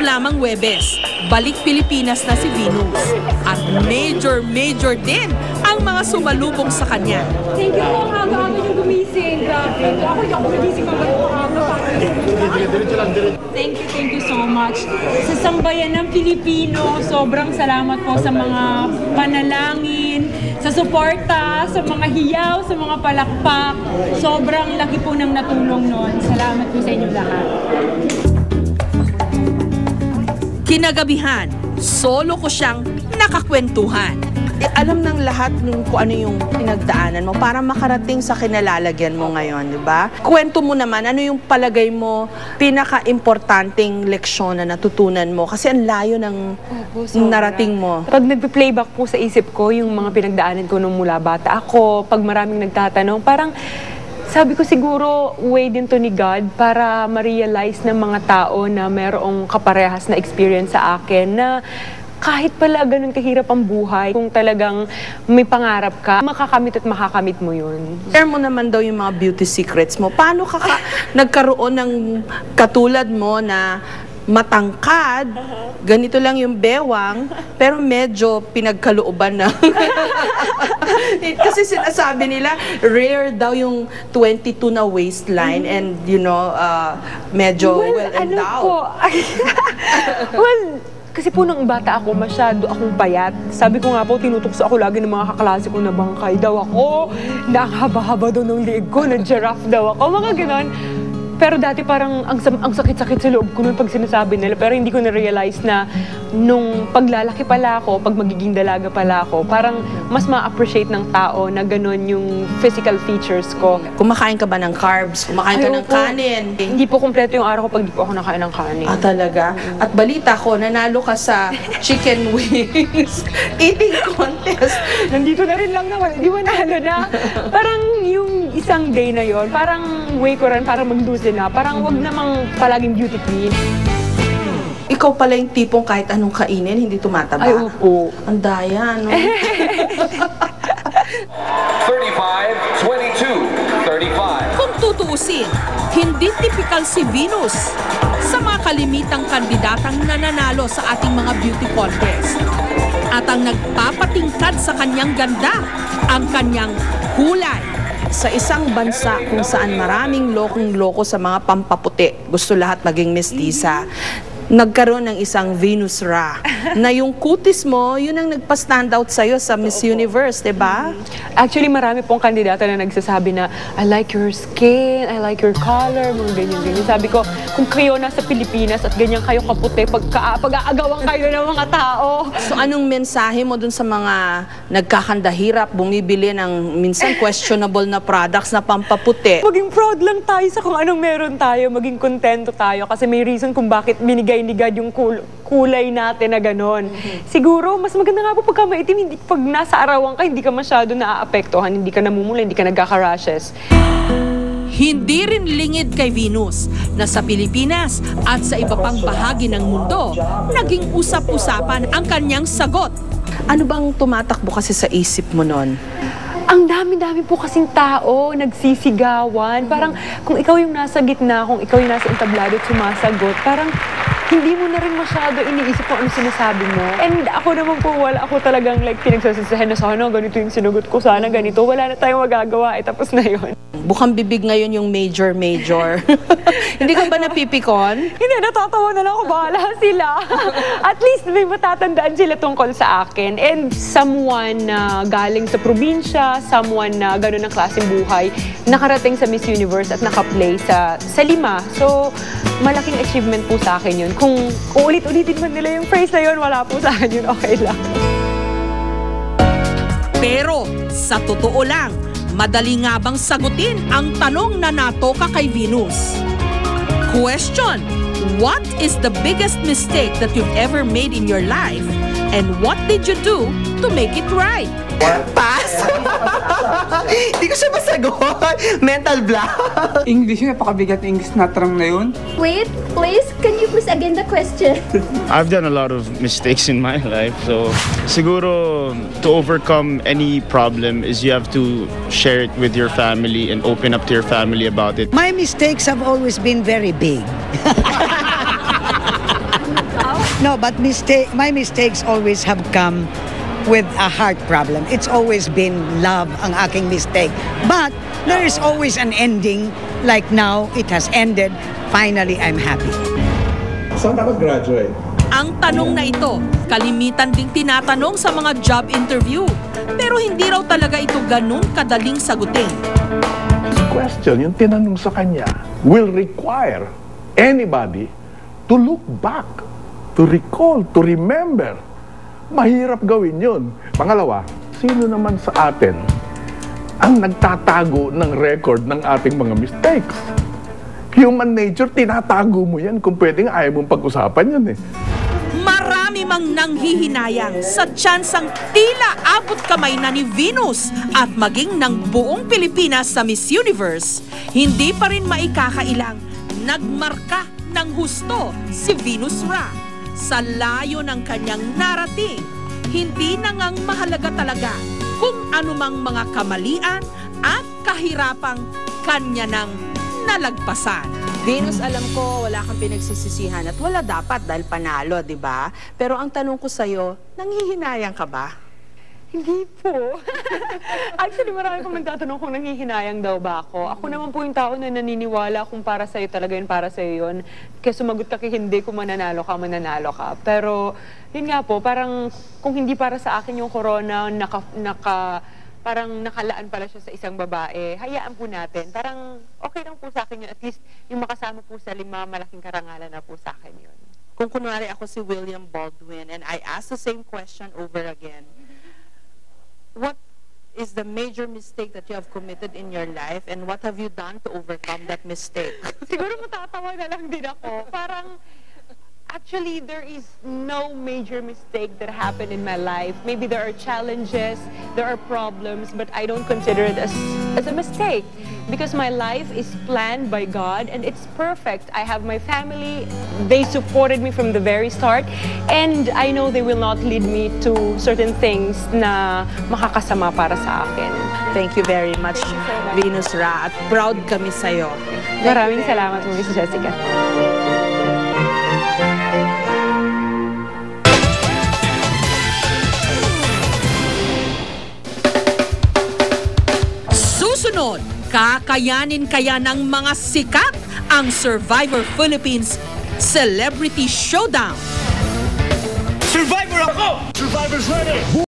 lamang Huwebes, balik Pilipinas na si Venus. At major din ang mga sumalubong sa kanya. Thank you po, aga-aga niyo gumising. Grabe. Ako yung nagising ka Thank you so much. Sa sambayan ng Pilipino, sobrang salamat po sa mga panalangin, sa suporta, sa mga hiyaw, sa mga palakpak. Sobrang laki po ng natulong nun. Salamat po sa inyo lahat. Kinagabihan, solo ko siyang nakakwentuhan. Alam ng lahat kung ano yung pinagdaanan mo para makarating sa kinalalagyan mo ngayon, di ba? Kwento mo naman, ano yung palagay mo pinaka-importanting leksyon na natutunan mo? Kasi ang layo ng narating mo. Pag nag-playback po sa isip ko, yung mga pinagdaanan ko nung mula bata ako, pag maraming nagtatanong, parang sabi ko siguro way din to ni God para ma-realize ng mga tao na mayroong kaparehas na experience sa akin na kahit pala ganun kahirap ang buhay, kung talagang may pangarap ka, makakamit at makakamit mo yun. Share mo naman daw yung mga beauty secrets mo. Paano ka nagkaroon ng katulad mo na matangkad, ganito lang yung bewang, pero medyo pinagkalooban na. Kasi sinasabi nila, rare daw yung 22 na waistline and, you know, medyo well-endowed. Well, kasi po nung bata ako, masyado akong payat. Sabi ko nga po, tinutukso ako lagi ng mga kaklase ko na bangkay daw ako. Nakahaba-haba daw ng liig ko, na giraffe daw ako, mga ganon. Pero dati parang ang sakit-sakit sa loob ko nung pag sinasabi nila. Pero hindi ko na-realize na nung paglalaki pala ako, pag magiging dalaga pala ako, parang mas ma-appreciate ng tao na gano'n yung physical features ko. Kumakain ka ba ng carbs? Kumakain ka ng kanin? Hindi po kompleto yung araw ko pag di po ako nakain ng kanin. Ah, talaga? At balita ko, nanalo ka sa chicken wings eating contest. Nandito na rin lang naman, di manalo na. Parang yung isang day na yon, parang way ko rin para magdusin na. Parang wag namang palaging beauty queen. Ikaw pala yung tipong kahit anong kainin, hindi tumataba. Ay, opo. Ang daya, no? 35, 22, 35. Kung tutuusin, hindi typical si Venus sa mga kalimitang kandidatang nananalo sa ating mga beauty contest. At ang nagpapatingkad sa kanyang ganda, ang kanyang kulay. Sa isang bansa kung saan maraming lokong-loko sa mga pampaputi, gusto lahat maging mestiza, nagkaroon ng isang Venus Ra na yung kutis mo, yun ang nagpa-stand out sa'yo sa Miss Universe, diba? Actually, marami pong kandidata na nagsasabi na, I like your skin, I like your color, mga ganyan-ganyan. Sabi ko, kung kayo nasa Pilipinas at ganyan kayo kaputi, pag-aagawan kayo ng mga tao. So anong mensahe mo dun sa mga nagkakandahirap, bumibili ng minsan questionable na products na pampaputi? Maging proud lang tayo sa kung anong meron tayo, maging kontento tayo kasi may reason kung bakit binigay ni God yung kulay natin na gano'n. Siguro, mas maganda nga po pagka maitim, hindi, pag nasa arawan ka, hindi ka masyado naaapektuhan, hindi ka namumula, hindi ka nagkaka-rashes. Hindi rin lingid kay Venus na sa Pilipinas at sa iba pang bahagi ng mundo, naging usap-usapan ang kanyang sagot. Ano bang tumatakbo kasi sa isip mo nun? Ang dami-dami po kasing tao, nagsisigawan. Parang kung ikaw yung nasa gitna, kung ikaw yung nasa entablado at sumasagot, parang hindi mo na rin masyado iniisip kung ano sinasabi mo. And ako naman po, wala ako talagang like pinagsasasihan na sana ganito yung sinugot ko, sana ganito. Wala na tayong magagawa, tapos na yun. Bukang bibig ngayon yung major. Hindi ka ba napipikon? Hindi, natatawa na lang ako, bahala sila. At least may matatandaan sila tungkol sa akin. And someone na galing sa probinsya, someone na gano'n ang klaseng buhay, nakarating sa Miss Universe at nakaplay sa lima. So, malaking achievement po sa akin yun. Kung uulit-ulitin man nila yung phrase na yun, wala po sa akin yun, okay lang. Pero sa totoo lang, madali nga bang sagutin ang tanong na natoka kay Venus? Question: what is the biggest mistake that you've ever made in your life? And what did you do to make it right? Pass! Hindi ko siya masagot. Mental block. English yun, napakabigat ng English na term na yun. Wait, please, can you please again the question? I've done a lot of mistakes in my life, so siguro to overcome any problem is you have to share it with your family and open up to your family about it. My mistakes have always been very big. No, but my mistakes always have come with a heart problem. It's always been love ang aking mistake. But there is always an ending. Like now, it has ended. Finally, I'm happy. Saan ako graduate? Ang tanong na ito, kalimitan ding tinatanong sa mga job interview. Pero hindi raw talaga ito ganun kadaling sagutin. This question, yung tinanong sa kanya, will require anybody to look back, to recall, to remember. Mahirap gawin yun. Pangalawa, sino naman sa atin ang nagtatago ng record ng ating mga mistakes? Human nature, tinatago mo yan kung pwedeng ayaw mong pag-usapan yan eh. Marami mang nanghihinayang sa tsansang tila abot kamay na ni Venus at maging ng buong Pilipinas sa Miss Universe. Hindi pa rin maikakailang nagmarka ng husto si Venus Ra. Sa layo ng kanyang narating, hindi na ngang mahalaga talaga kung anumang mga kamalian at kahirapang kanya nang nalagpasan. Venus, alam ko wala kang pinagsisisihan at wala dapat dahil panalo, di ba? Pero ang tanong ko sa'yo, nanghihinayang ka ba? Hindi po. Actually, marami pong nagtatanong kung nanghihinayang daw ba ako. Ako naman po yung tao na naniniwala kung para sa'yo talaga yun, para sa'yo yun. Kaya sumagot ka kay hindi, kung mananalo ka. Pero, yun nga po, parang kung hindi para sa akin yung corona, parang nakalaan pala siya sa isang babae, hayaan po natin. Parang okay lang po sa akin yun. At least yung makasama po sa 5, malaking karangalan na po sa akin yun. Kung kunwari ako si William Baldwin and I ask the same question over again, what is the major mistake that you have committed in your life and what have you done to overcome that mistake? Siguro matatawa na lang din ako. Parang, actually, there is no major mistake that happened in my life. Maybe there are challenges, there are problems, but I don't consider it as a mistake. Because my life is planned by God and it's perfect. I have my family, they supported me from the very start, and I know they will not lead me to certain things na makakasama para sa akin. Thank you very much, Venus Ra, at proud kami sa'yo. Maraming salamat po, Miss Jessica. Susunod, kakayanin kaya ng mga sikat ang Survivor Philippines Celebrity Showdown. Survivor ako! Survivor's ready!